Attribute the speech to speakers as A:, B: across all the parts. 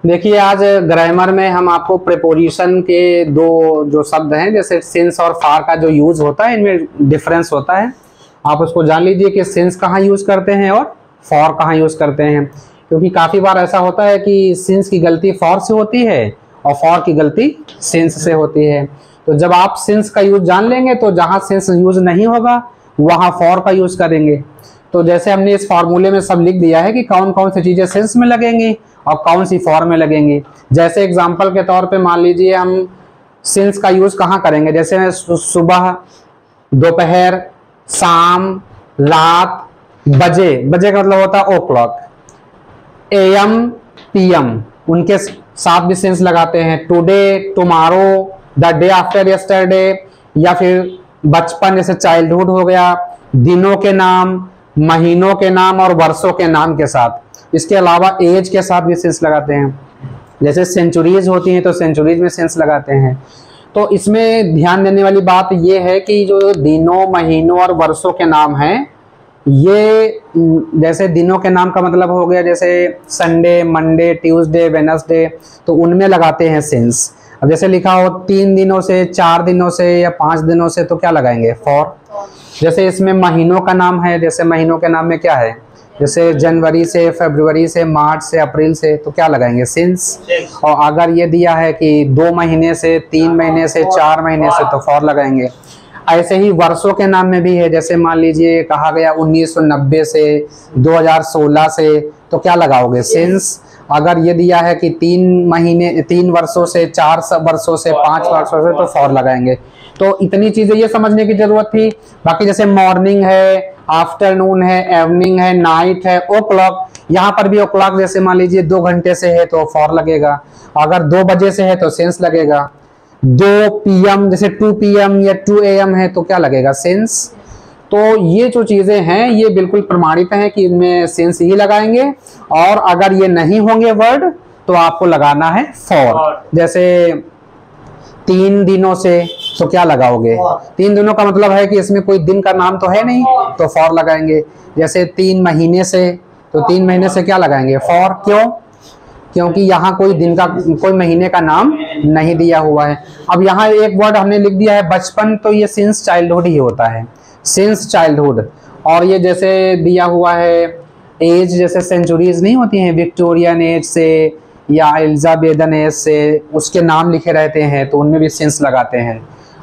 A: देखिए, आज ग्रामर में हम आपको प्रीपोजिशन के दो जो शब्द हैं, जैसे सिंस और फार का जो यूज होता है, इनमें डिफरेंस होता है। आप उसको जान लीजिए कि सिंस कहाँ यूज करते हैं और फॉर कहाँ यूज करते हैं, क्योंकि काफी बार ऐसा होता है कि सिंस की गलती फॉर से होती है और फॉर की गलती सिंस से होती है। तो जब आप सिंस का यूज जान लेंगे तो जहां सिंस यूज नहीं होगा वहां फॉर का यूज करेंगे। तो जैसे हमने इस फॉर्मूले में सब लिख दिया है कि कौन कौन सी चीजें सिंस में लगेंगी और कौन सी फॉर में लगेंगी। जैसे एग्जांपल के तौर पे मान लीजिए हम सिंस का यूज कहाँ करेंगे, जैसे सुबह, दोपहर, शाम, रात, बजे, बजे का मतलब होता है ओ क्लॉक, एएम, पीएम, उनके साथ भी सिंस लगाते हैं। Today, tomorrow, the day after yesterday, या फिर बचपन जैसे चाइल्डहुड हो गया, दिनों के नाम, महीनों के नाम और वर्षों के नाम के साथ। इसके अलावा एज के साथ भी सेंस लगाते हैं। जैसे सेंचुरीज होती हैं तो सेंचुरीज में सेंस लगाते हैं। तो इसमें ध्यान देने वाली बात यह है कि जो दिनों, महीनों और वर्षों के नाम हैं, ये जैसे दिनों के नाम का मतलब हो गया जैसे संडे, मंडे, ट्यूसडे, वेडनेसडे, तो उनमें लगाते हैं सेंस। अब जैसे लिखा हो 3 दिनों से, 4 दिनों से या 5 दिनों से, तो क्या लगाएंगे? फॉर। जैसे इसमें महीनों का नाम है, जैसे महीनों के नाम में क्या है, जैसे जनवरी से, फरवरी से, मार्च से, अप्रैल से, तो क्या लगाएंगे? सिंस। और अगर ये दिया है कि 2 महीने से, 3 महीने से, 4 महीने से, तो फॉर लगाएंगे। ऐसे ही वर्षों के नाम में भी है, जैसे मान लीजिए कहा गया 1990 से, 2016 से, तो क्या लगाओगे? सिंस। अगर ये दिया है कि 3 वर्षों से, 4 वर्षों से, 5 वर्षों से, तो फॉर लगाएंगे। तो इतनी चीजें ये समझने की जरूरत थी। बाकी जैसे मॉर्निंग है, आफ्टरनून है, इवनिंग है, नाइट है, ओ क्लॉक, यहाँ पर भी ओ क्लॉक जैसे मान लीजिए 2 घंटे से है तो फॉर लगेगा। अगर 2 बजे से है तो सेंस लगेगा। 2 PM जैसे 2 PM या 2 AM है तो क्या लगेगा? सेंस। तो ये जो चीजें हैं ये बिल्कुल प्रमाणित है कि इनमें सेंस ही लगाएंगे। और अगर ये नहीं होंगे वर्ड तो आपको लगाना है फॉर। जैसे 3 दिनों से, तो क्या लगाओगे? 3 दिनों का मतलब है कि इसमें कोई दिन का नाम तो है नहीं, तो फॉर लगाएंगे। जैसे 3 महीने से, तो 3 महीने से क्या लगाएंगे? फॉर। क्यों? क्योंकि यहाँ कोई दिन का, कोई महीने का नाम नहीं दिया हुआ है। अब यहाँ एक वर्ड हमने लिख दिया है बचपन, तो ये सिंस चाइल्डहुड ही होता है, सिंस चाइल्डहुड। और ये जैसे दिया हुआ है एज, जैसे सेंचुरीज नहीं होती हैं, विक्टोरियन एज से या एलिजाबेथन एज से, उसके नाम लिखे रहते हैं तो उनमें भी सिंस लगाते हैं।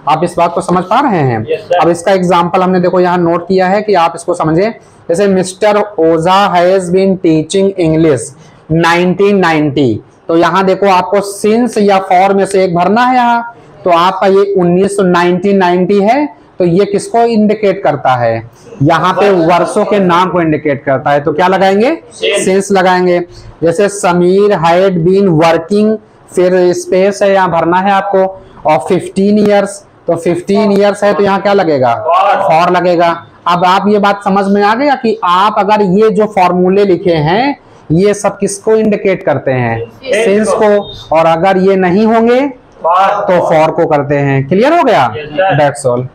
A: आप इस बात को समझ पा रहे हैं? अब इसका एग्जाम्पल हमने देखो यहाँ नोट किया है कि आप इसको समझें। जैसे mister Ojha has been teaching English 1990, तो यहाँ देखो आपको सिंस या फॉर में से एक भरना है यहाँ। तो आपका ये 1990 है, तो ये किसको इंडिकेट करता है? यहाँ पे वर्षों के नाम को इंडिकेट करता है, तो क्या लगाएंगे? सिंस लगाएंगे। जैसे समीर हैड बीन वर्किंग, फिर स्पेस है यहाँ भरना है आपको, और 15 ईयर्स, तो 15 ईयर्स है तो यहाँ क्या लगेगा? फॉर लगेगा। अब आप ये बात समझ में आ गया कि आप अगर ये जो फॉर्मूले लिखे हैं ये सब किसको इंडिकेट करते हैं? सिंस को। और अगर ये नहीं होंगे तो फॉर को करते हैं। क्लियर हो गया? That's all.